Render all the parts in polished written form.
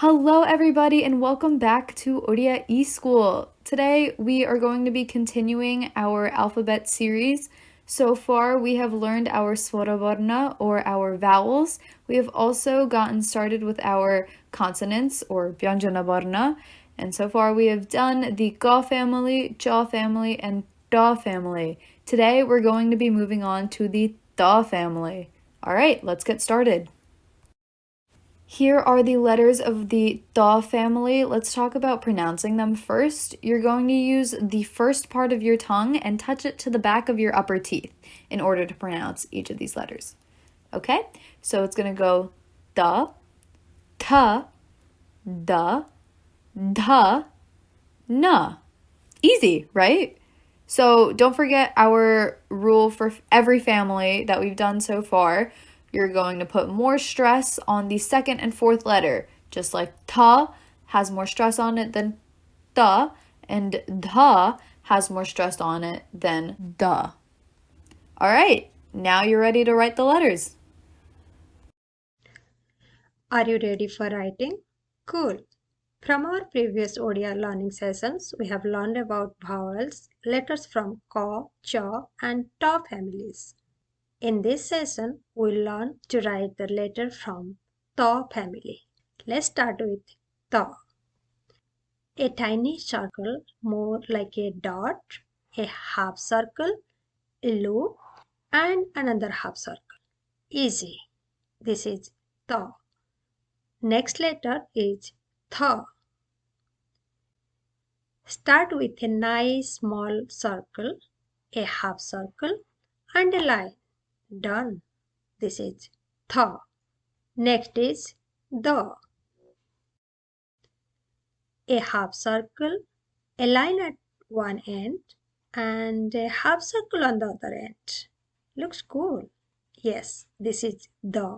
Hello everybody and welcome back to Odia eSchool. Today we are going to be continuing our alphabet series. So far we have learned our Svaravarna or our vowels. We have also gotten started with our consonants or Vyanjana Varna. And so far we have done the Ga family, Ja family, and Da family. Today we're going to be moving on to the Da family. All right, let's get started. Here are the letters of the Da family. Let's talk about pronouncing them first. You're going to use the first part of your tongue and touch it to the back of your upper teeth in order to pronounce each of these letters. Okay? So it's going to go Da, Ta, Da, Da, Na. Easy, right? So don't forget our rule for every family that we've done so far. You're going to put more stress on the second and fourth letter, just like ta has more stress on it than da, and dha has more stress on it than da. All right, now you're ready to write the letters. Are you ready for writing? Cool. From our previous Odia learning sessions, we have learned about vowels, letters from Ka, Cha, and Ta families. In this session, we'll learn to write the letter from Ta family. Let's start with Ta. A tiny circle, more like a dot, a half circle, a loop, and another half circle. Easy. This is Ta. Next letter is Tha. Start with a nice small circle, a half circle, and a line. Done. This is Tha. Next is Da. A half circle, a line at one end, and a half circle on the other end. Looks cool. Yes, this is Da.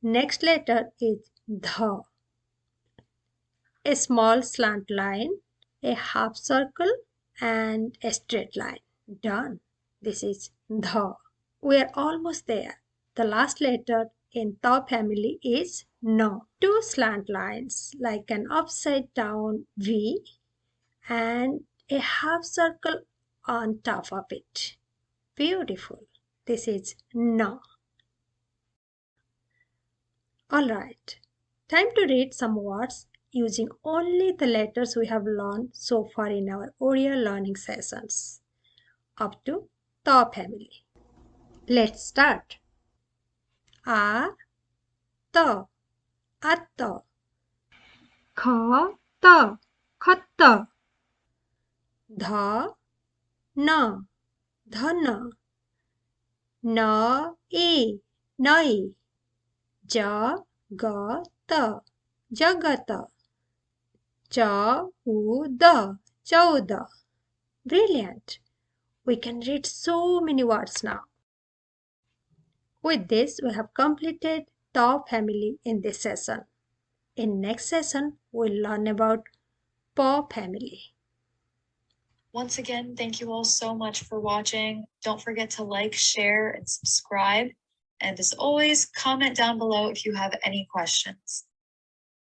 Next letter is Dha. A small slant line, a half circle, and a straight line. Done. This is Dha. We are almost there. The last letter in Tha family is Na. Two slant lines like an upside down V and a half circle on top of it. Beautiful. This is Na. Alright, time to read some words using only the letters we have learned so far in our Odia learning sessions up to Ta family. Let's start. A, Ta, Atta. Kha, Ta, Khatta. Dha, Na, Dhana. Na, E, Nai. Ja, Ga, Ta, Jagata. Chauda, Chauda. Brilliant. We can read so many words now. With this, we have completed Ta family in this session. In next session, we'll learn about Pa family. Once again, thank you all so much for watching. Don't forget to like, share, and subscribe. And as always, comment down below if you have any questions.